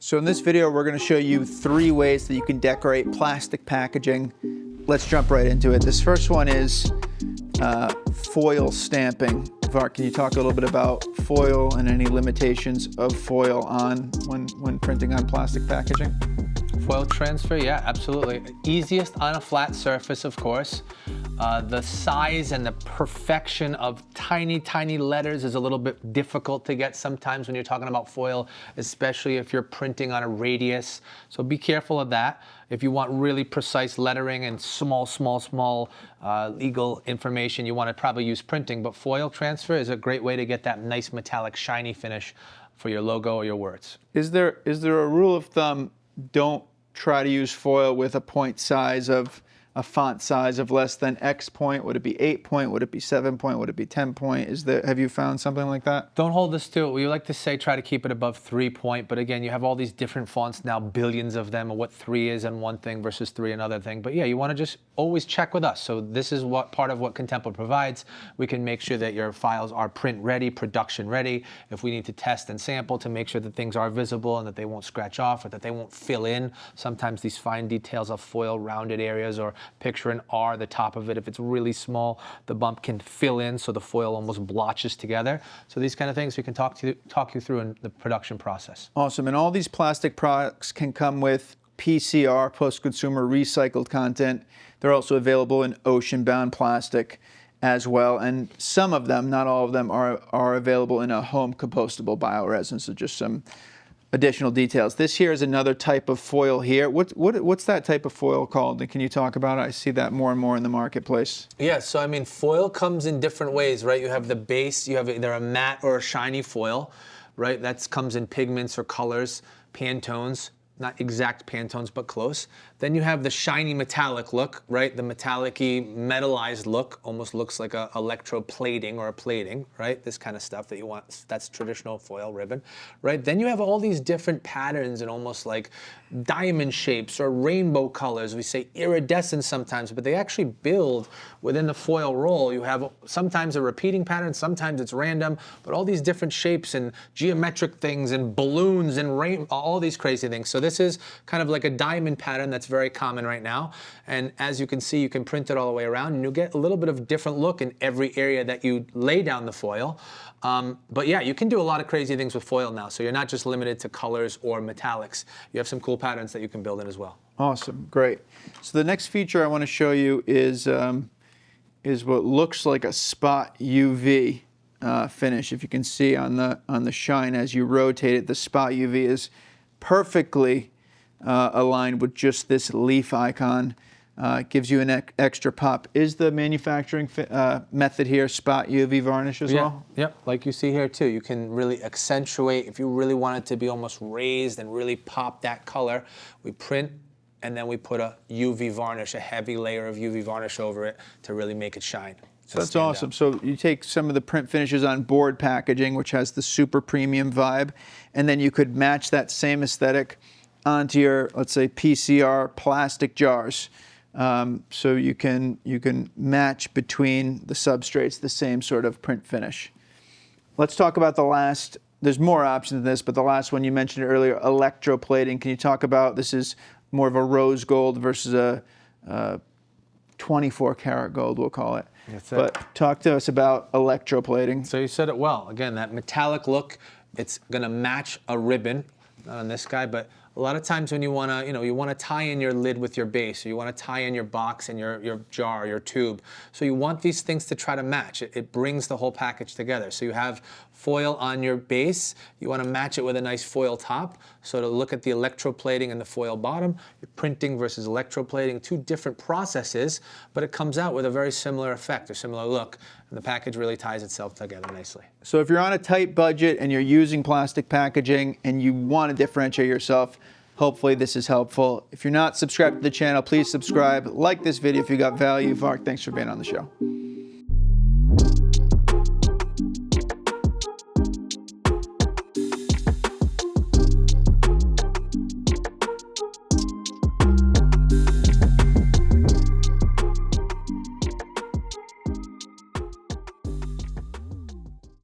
So in this video, we're going to show you 3 ways that you can decorate plastic packaging. Let's jump right into it. This first one is foil stamping. Vark, can you talk a little bit about foil and any limitations of foil on when printing on plastic packaging? Foil transfer, yeah, absolutely. Easiest on a flat surface, of course. The size and the perfection of tiny, tiny letters is a little bit difficult to get sometimes when you're talking about foil, especially if you're printing on a radius. So be careful of that. If you want really precise lettering and small legal information, you want to probably use printing. But foil transfer is a great way to get that nice metallic shiny finish for your logo or your words. Is there a rule of thumb? Don't try to use foil with a point size of a font size of less than X point. Would it be 8 point? Would it be 7 point? Would it be 10 point? Have you found something like that? Don't hold us to it. We like to say try to keep it above 3 point, but again, you have all these different fonts now, billions of them, and what 3 is in one thing versus 3 another thing. But yeah, you want to just always check with us. So this is what part of what Contempla provides. We can make sure that your files are print ready, production ready. If we need to test and sample to make sure that things are visible and that they won't scratch off or that they won't fill in. Sometimes these fine details of foil rounded areas, or picture an R, the top of it, if it's really small, the bump can fill in so the foil almost blotches together. So these kind of things we can talk you through in the production process. Awesome. And all these plastic products can come with PCR, post-consumer recycled content. They're also available in ocean-bound plastic as well. And some of them, not all of them, are available in a home compostable bioresin. So just some additional details. This here is another type of foil here. What's that type of foil called? And can you talk about it? I see that more and more in the marketplace. Yeah, so I mean, foil comes in different ways, right? You have the base, you have either a matte or a shiny foil, right? That comes in pigments or colors, Pantones. Not exact Pantones, but close. Then you have the shiny metallic look, right? The metallic-y, metallized look, almost looks like a electroplating or a plating, right? This kind of stuff that you want, that's traditional foil ribbon, right? Then you have all these different patterns and almost like diamond shapes or rainbow colors. We say iridescent sometimes, but they actually build within the foil roll. You have sometimes a repeating pattern, sometimes it's random, but all these different shapes and geometric things and balloons and all these crazy things. So this is kind of like a diamond pattern that's very common right now. And as you can see, you can print it all the way around and you'll get a little bit of different look in every area that you lay down the foil. But yeah, you can do a lot of crazy things with foil now. So you're not just limited to colors or metallics. You have some cool patterns that you can build in as well. Awesome, great. So the next feature I want to show you is what looks like a spot UV finish. If you can see on the shine as you rotate it, the spot UV is perfectly aligned with just this leaf icon. It gives you an extra pop. Is the manufacturing method here spot UV varnish as well? Yep, like you see here too. You can really accentuate, if you really want it to be almost raised and really pop that color, we print and then we put a UV varnish, a heavy layer of UV varnish over it to really make it shine. So that's awesome. So you take some of the print finishes on board packaging, which has the super premium vibe, and then you could match that same aesthetic onto your, let's say, PCR plastic jars. So you can match between the substrates the same sort of print finish. Let's talk about the last. There's more options than this, but the last one you mentioned earlier, electroplating. Can you talk about, this is more of a rose gold versus a 24 karat gold, we'll call it. That's it. But talk to us about electroplating. So you said it well. Again, that metallic look, it's gonna match a ribbon, not on this guy, but a lot of times when you wanna, you wanna tie in your lid with your base, or you wanna tie in your box and your jar, your tube. So you want these things to try to match. It brings the whole package together. So you have foil on your base, you wanna match it with a nice foil top. So to look at the electroplating and the foil bottom, you're printing versus electroplating, 2 different processes, but it comes out with a very similar effect, a similar look, and the package really ties itself together nicely. So if you're on a tight budget and you're using plastic packaging and you wanna differentiate yourself, hopefully this is helpful. If you're not subscribed to the channel, please subscribe. Like this video if you got value. Vark, thanks for being on the show.